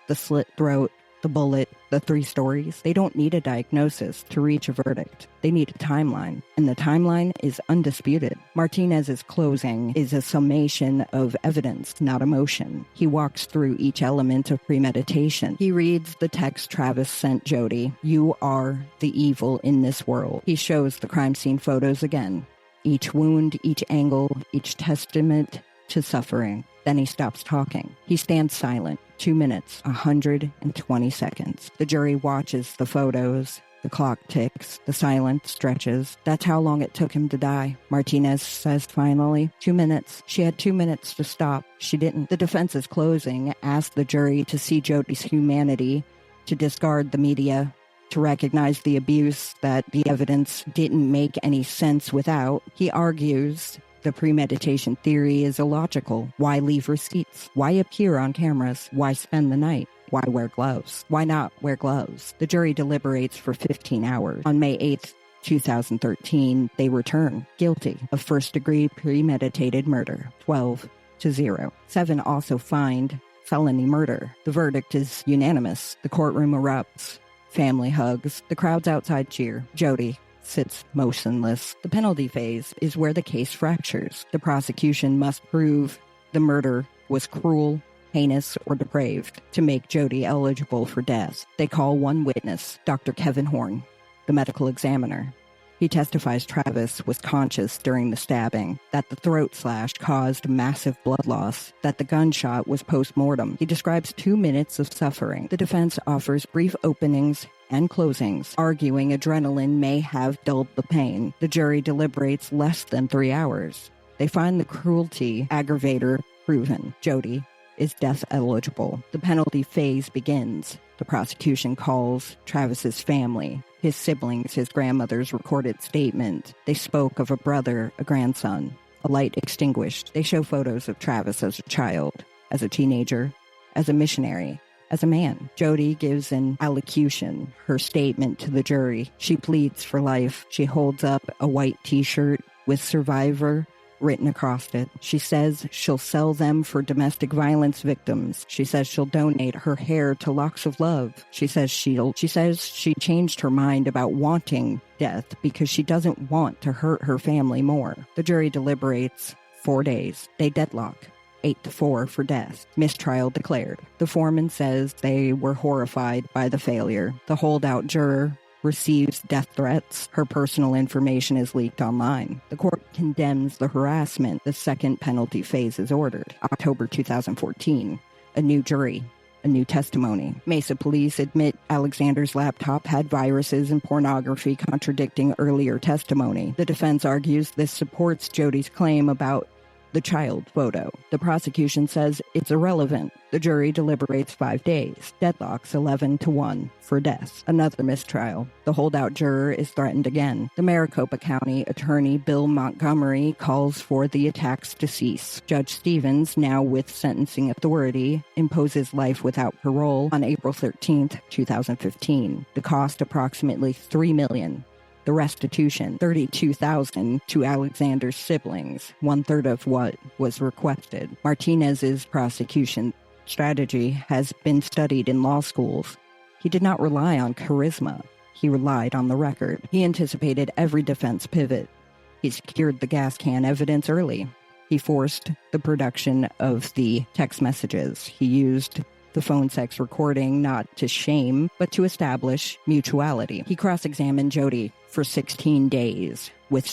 the slit throat, the bullet, the 3 stories. They don't need a diagnosis to reach a verdict. They need a timeline, and the timeline is undisputed. Martinez's closing is a summation of evidence, not emotion. He walks through each element of premeditation. He reads the text Travis sent Jody, "You are the evil in this world." He shows the crime scene photos again. Each wound, each angle, each testament to suffering. Then he stops talking. He stands silent. 2 minutes, 120 seconds. The jury watches the photos. The clock ticks. The silence stretches. That's how long it took him to die. Martinez says finally, 2 minutes. She had 2 minutes to stop. She didn't. The defense's closing asked the jury to see Jody's humanity, to discard the media, to recognize the abuse, that the evidence didn't make any sense without. He argues the premeditation theory is illogical. Why leave receipts? Why appear on cameras? Why spend the night? Why wear gloves? Why not wear gloves? The jury deliberates for 15 hours. On May 8th, 2013, they return guilty of first-degree premeditated murder, 12-0. 7 also find felony murder. The verdict is unanimous. The courtroom erupts. Family hugs. The crowds outside cheer. Jody sits motionless. The penalty phase is where the case fractures. The prosecution must prove the murder was cruel, heinous, or depraved to make Jody eligible for death. They call one witness, Dr. Kevin Horn, the medical examiner. He testifies Travis was conscious during the stabbing, that the throat slash caused massive blood loss, that the gunshot was post-mortem. He describes 2 minutes of suffering. The defense offers brief openings and closings, arguing adrenaline may have dulled the pain. The jury deliberates less than 3 hours. They find the cruelty aggravator proven. Jody is death eligible. The penalty phase begins. The prosecution calls Travis's family, his siblings, his grandmother's recorded statement. They spoke of a brother, a grandson. A light extinguished. They show photos of Travis as a child, as a teenager, as a missionary, as a man. Jody gives an allocution, her statement to the jury. She pleads for life. She holds up a white t-shirt with "Survivor" written across it. She says she'll sell them for domestic violence victims. She says she'll donate her hair to Locks of Love. She says she changed her mind about wanting death because she doesn't want to hurt her family more. The jury deliberates 4 days. They deadlock. 8-4 for death. Mistrial declared. The foreman says they were horrified by the failure. The holdout juror receives death threats. Her personal information is leaked online. The court condemns the harassment. The second penalty phase is ordered. October 2014. A new jury. A new testimony. Mesa police admit Alexander's laptop had viruses and pornography, contradicting earlier testimony. The defense argues this supports Jody's claim about the child photo. The prosecution says it's irrelevant. The jury deliberates 5 days. Deadlocks 11-1 for death. Another mistrial. The holdout juror is threatened again. The Maricopa County Attorney Bill Montgomery calls for the attacks to cease. Judge Stevens, now with sentencing authority, imposes life without parole on April 13th, 2015. The cost approximately $3 million. The restitution, $32,000 to Alexander's siblings, 1/3 of what was requested. Martinez's prosecution strategy has been studied in law schools. He did not rely on charisma. He relied on the record. He anticipated every defense pivot. He secured the gas can evidence early. He forced the production of the text messages. He used the phone sex recording not to shame, but to establish mutuality. He cross-examined Jody for 16 days with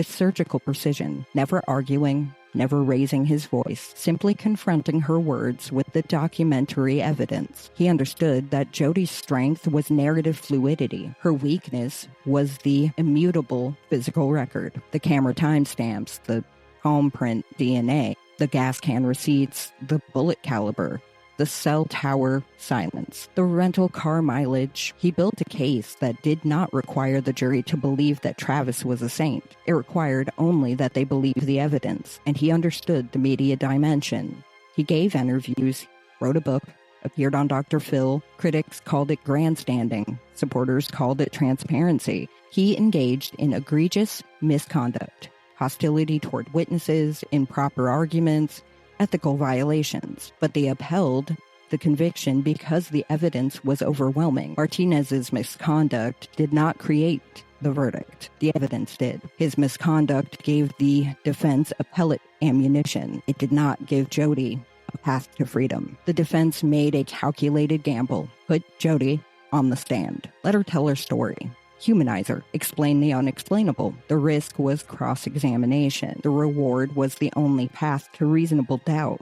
surgical precision, never arguing, never raising his voice, simply confronting her words with the documentary evidence. He understood that Jody's strength was narrative fluidity. Her weakness was the immutable physical record, the camera timestamps, the palm print DNA, the gas can receipts, the bullet caliber, the cell tower silence, the rental car mileage. He built a case that did not require the jury to believe that Travis was a saint. It required only that they believe the evidence, and he understood the media dimension. He gave interviews, wrote a book, appeared on Dr. Phil. Critics called it grandstanding. Supporters called it transparency. He engaged in egregious misconduct, hostility toward witnesses, improper arguments, ethical violations, but they upheld the conviction because the evidence was overwhelming. Martinez's misconduct did not create the verdict. The evidence did. His misconduct gave the defense appellate ammunition. It did not give Jody a path to freedom. The defense made a calculated gamble. Put Jody on the stand. Let her tell her story. Humanize her. Explain the unexplainable. The risk was cross-examination. The reward was the only path to reasonable doubt.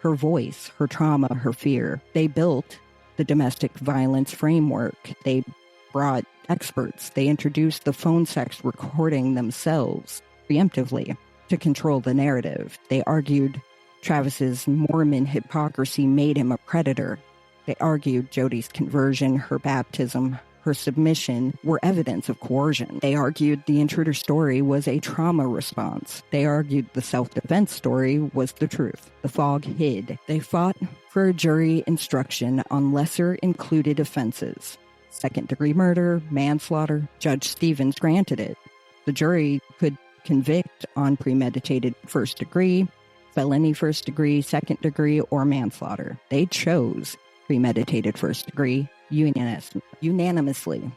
Her voice, her trauma, her fear. They built the domestic violence framework. They brought experts. They introduced the phone sex recording themselves preemptively to control the narrative. They argued Travis's Mormon hypocrisy made him a predator. They argued Jody's conversion, her baptism, her submission were evidence of coercion. They argued the intruder's story was a trauma response. They argued the self-defense story was the truth. The fog hid. They fought for a jury instruction on lesser included offenses. Second-degree murder, manslaughter. Judge Stevens granted it. The jury could convict on premeditated first degree, felony first degree, second degree, or manslaughter. They chose premeditated first degree unanimously.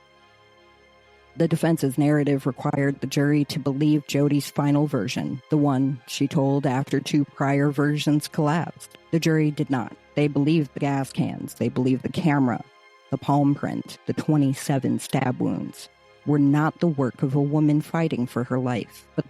The defense's narrative required the jury to believe Jodi's final version, the one she told after two prior versions collapsed. The jury did not. They believed the gas cans. They believed the camera, the palm print, the 27 stab wounds were not the work of a woman fighting for her life, but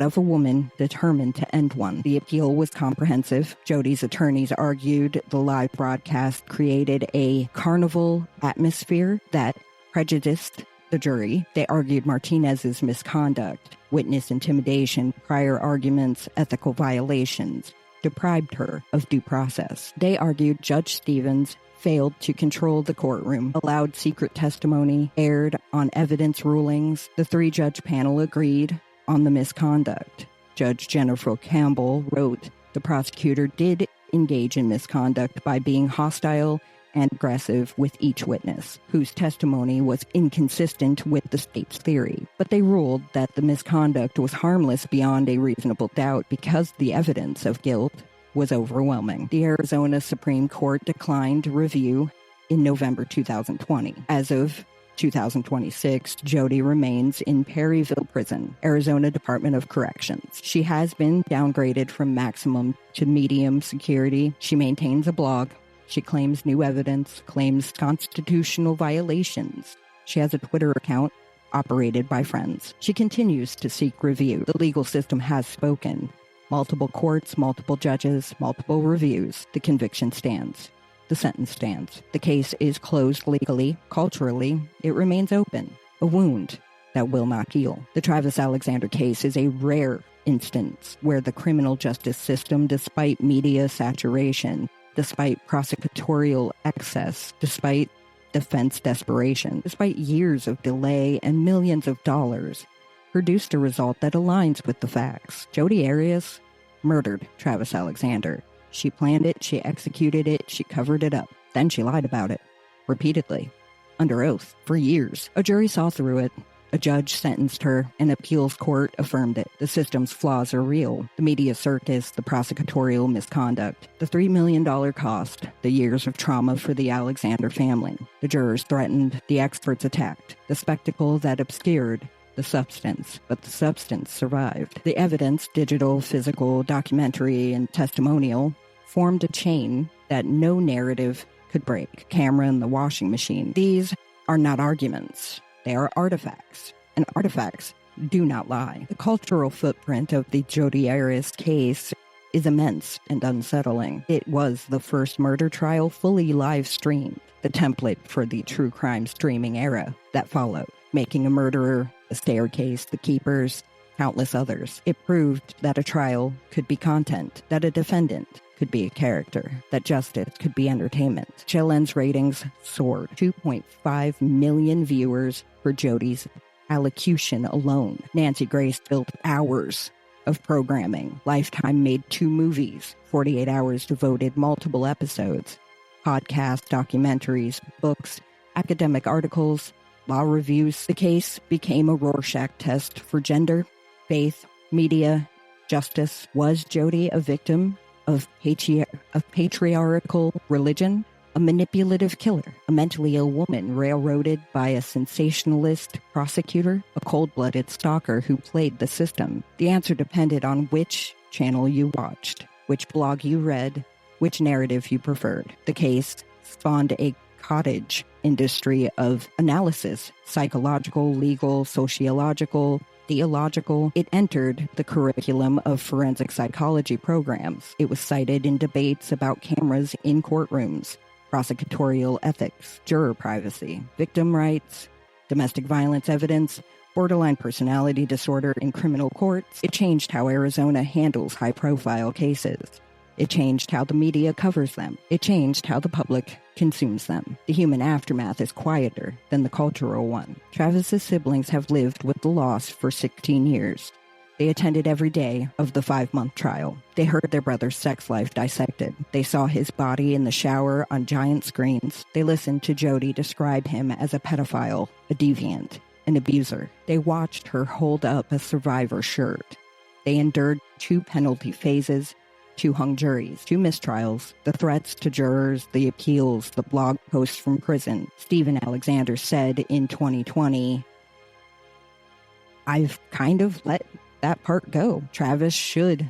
of a woman determined to end one. The appeal was comprehensive. Jodi's attorneys argued the live broadcast created a carnival atmosphere that prejudiced the jury. They argued Martinez's misconduct, witness intimidation, prior arguments, ethical violations, deprived her of due process. They argued Judge Stevens failed to control the courtroom, allowed secret testimony, erred on evidence rulings. The three-judge panel agreed on the misconduct. Judge Jennifer Campbell wrote, the prosecutor did engage in misconduct by being hostile and aggressive with each witness, whose testimony was inconsistent with the state's theory. But they ruled that the misconduct was harmless beyond a reasonable doubt because the evidence of guilt was overwhelming. The Arizona Supreme Court declined review in November 2020. As of 2026, Jodi remains in Perryville Prison, Arizona Department of Corrections. She has been downgraded from maximum to medium security. She maintains a blog. She claims new evidence, claims constitutional violations. She has a Twitter account operated by friends. She continues to seek review. The legal system has spoken. Multiple courts, multiple judges, multiple reviews. The conviction stands. The sentence stands. The case is closed legally. Culturally, it remains open. A wound that will not heal. The Travis Alexander case is a rare instance where the criminal justice system, despite media saturation, despite prosecutorial excess, despite defense desperation, despite years of delay and millions of dollars, produced a result that aligns with the facts. Jodi Arias murdered Travis Alexander. She planned it, she executed it, she covered it up. Then she lied about it, repeatedly, under oath, for years. A jury saw through it. A judge sentenced her. An appeals court affirmed it. The system's flaws are real. The media circus, the prosecutorial misconduct, the $3 million cost, the years of trauma for the Alexander family. The jurors threatened, the experts attacked. The spectacle that obscured the substance, but the substance survived. The evidence, digital, physical, documentary, and testimonial, formed a chain that no narrative could break. Camera and the washing machine. These are not arguments. They are artifacts, and artifacts do not lie. The cultural footprint of the Jodi Arias case is immense and unsettling. It was the first murder trial fully live-streamed, the template for the true crime streaming era that followed, making a murderer, the staircase, the keepers, countless others. It proved that a trial could be content, that a defendant could be a character, that justice could be entertainment. Chillen's ratings soared. 2.5 million viewers for Jodi's allocution alone. Nancy Grace built hours of programming. Lifetime made 2 movies, 48 Hours devoted multiple episodes, podcasts, documentaries, books, academic articles, law reviews. The case became a Rorschach test for gender, faith, media, justice. Was Jodi a victim of patriarchal religion? A manipulative killer? A mentally ill woman railroaded by a sensationalist prosecutor? A cold-blooded stalker who played the system? The answer depended on which channel you watched, which blog you read, which narrative you preferred. The case spawned a cottage industry of analysis, psychological, legal, sociological, theological. It entered the curriculum of forensic psychology programs. It was cited in debates about cameras in courtrooms, prosecutorial ethics, juror privacy, victim rights, domestic violence evidence, borderline personality disorder in criminal courts. It changed how Arizona handles high-profile cases. It changed how the media covers them. It changed how the public consumes them. The human aftermath is quieter than the cultural one. Travis's siblings have lived with the loss for 16 years. They attended every day of the 5-month trial. They heard their brother's sex life dissected. They saw his body in the shower on giant screens. They listened to Jodi describe him as a pedophile, a deviant, an abuser. They watched her hold up a survivor shirt. They endured 2 penalty phases, 2 hung juries, 2 mistrials, the threats to jurors, the appeals, the blog posts from prison. Stephen Alexander said in 2020, "I've kind of let that part go. Travis should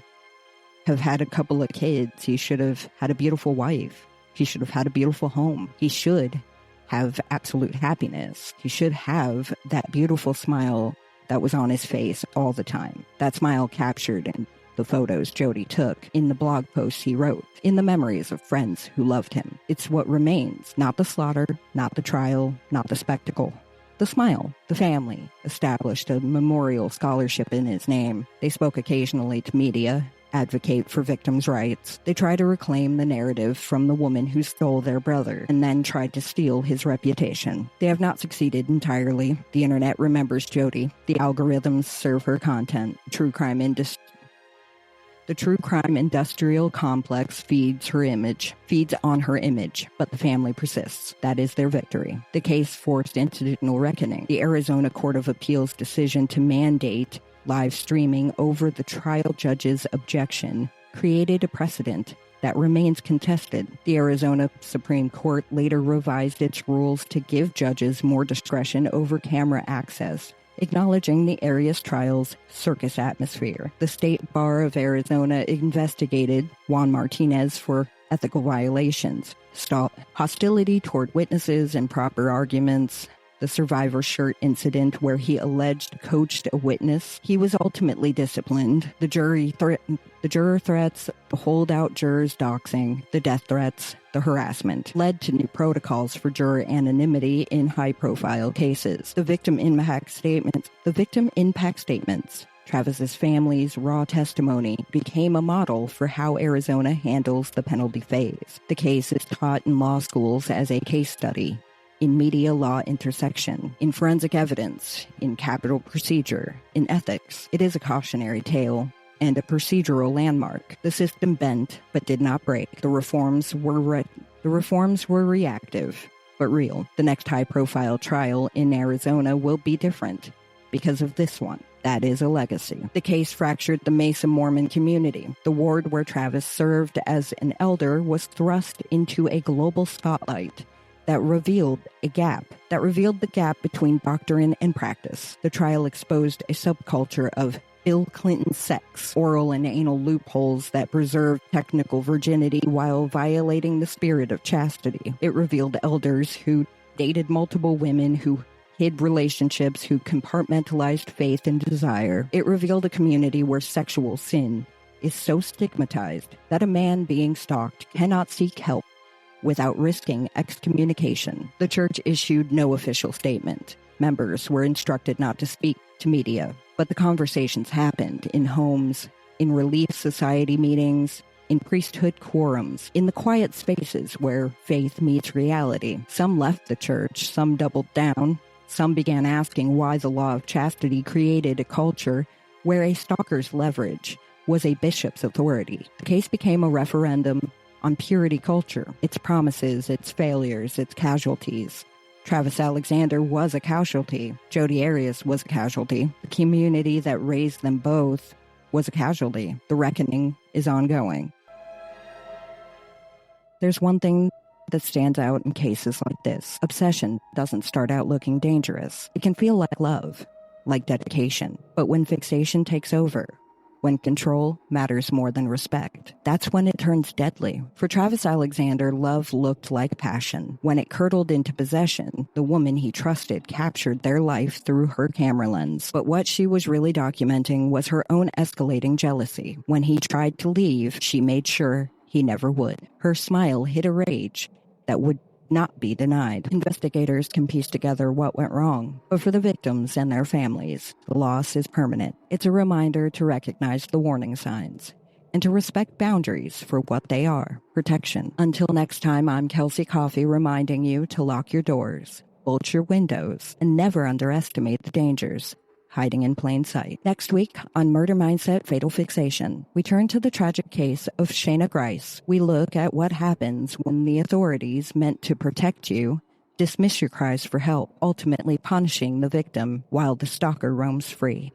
have had a couple of kids. He should have had a beautiful wife. He should have had a beautiful home. He should have absolute happiness. He should have that beautiful smile that was on his face all the time. That smile captured in the photos Jodi took, in the blog posts he wrote, in the memories of friends who loved him. It's what remains, not the slaughter, not the trial, not the spectacle. The smile. The family established a memorial scholarship in his name. They spoke occasionally to media, advocate for victims' rights. They try to reclaim the narrative from the woman who stole their brother and then tried to steal his reputation. They have not succeeded entirely. The internet remembers Jodi. The algorithms serve her content. The true crime industrial complex feeds on her image, but the family persists. That is their victory. The case forced institutional reckoning. The Arizona Court of Appeals decision to mandate live streaming over the trial judge's objection created a precedent that remains contested. The Arizona Supreme Court later revised its rules to give judges more discretion over camera access, acknowledging the area's trial's circus atmosphere. The State Bar of Arizona investigated Juan Martinez for ethical violations, hostility toward witnesses, improper arguments, the survivor shirt incident where he alleged coached a witness. He was ultimately disciplined. The juror threats, the holdout jurors doxing, the death threats, the harassment led to new protocols for juror anonymity in high-profile cases. The victim impact statements, Travis's family's raw testimony, became a model for how Arizona handles the penalty phase. The case is taught in law schools as a case study, in media law intersection, in forensic evidence, in capital procedure, in ethics. It is a cautionary tale and a procedural landmark. The system bent, but did not break. The reforms were reactive, but real. The next high-profile trial in Arizona will be different because of this one. That is a legacy. The case fractured the Mesa Mormon community. The ward where Travis served as an elder was thrust into a global spotlight that revealed the gap between doctrine and practice. The trial exposed a subculture of Bill Clinton sex, oral and anal loopholes that preserved technical virginity while violating the spirit of chastity. It revealed elders who dated multiple women, who hid relationships, who compartmentalized faith and desire. It revealed a community where sexual sin is so stigmatized that a man being stalked cannot seek help without risking excommunication. The church issued no official statement. Members were instructed not to speak to media, but the conversations happened in homes, in relief society meetings, in priesthood quorums, in the quiet spaces where faith meets reality. Some left the church, some doubled down, some began asking why the law of chastity created a culture where a stalker's leverage was a bishop's authority. The case became a referendum on purity culture, its promises, its failures, its casualties. Travis Alexander was a casualty. Jodi Arias was a casualty. The community that raised them both was a casualty. The reckoning is ongoing. There's one thing that stands out in cases like this. Obsession doesn't start out looking dangerous. It can feel like love, like dedication. But when fixation takes over, when control matters more than respect, that's when it turns deadly. For Travis Alexander, love looked like passion. When it curdled into possession, the woman he trusted captured their life through her camera lens. But what she was really documenting was her own escalating jealousy. When he tried to leave, she made sure he never would. Her smile hid a rage that would not be denied. Investigators can piece together what went wrong, but for the victims and their families, the loss is permanent. It's a reminder to recognize the warning signs. and to respect boundaries for what they are, protection. Until next time, I'm Kelsey Coffee reminding you to lock your doors, bolt your windows, and never underestimate the dangers hiding in plain sight. Next week on Murder Mindset Fatal Fixation, we turn to the tragic case of Shayna Grice. We look at what happens when the authorities meant to protect you dismiss your cries for help, ultimately punishing the victim while the stalker roams free.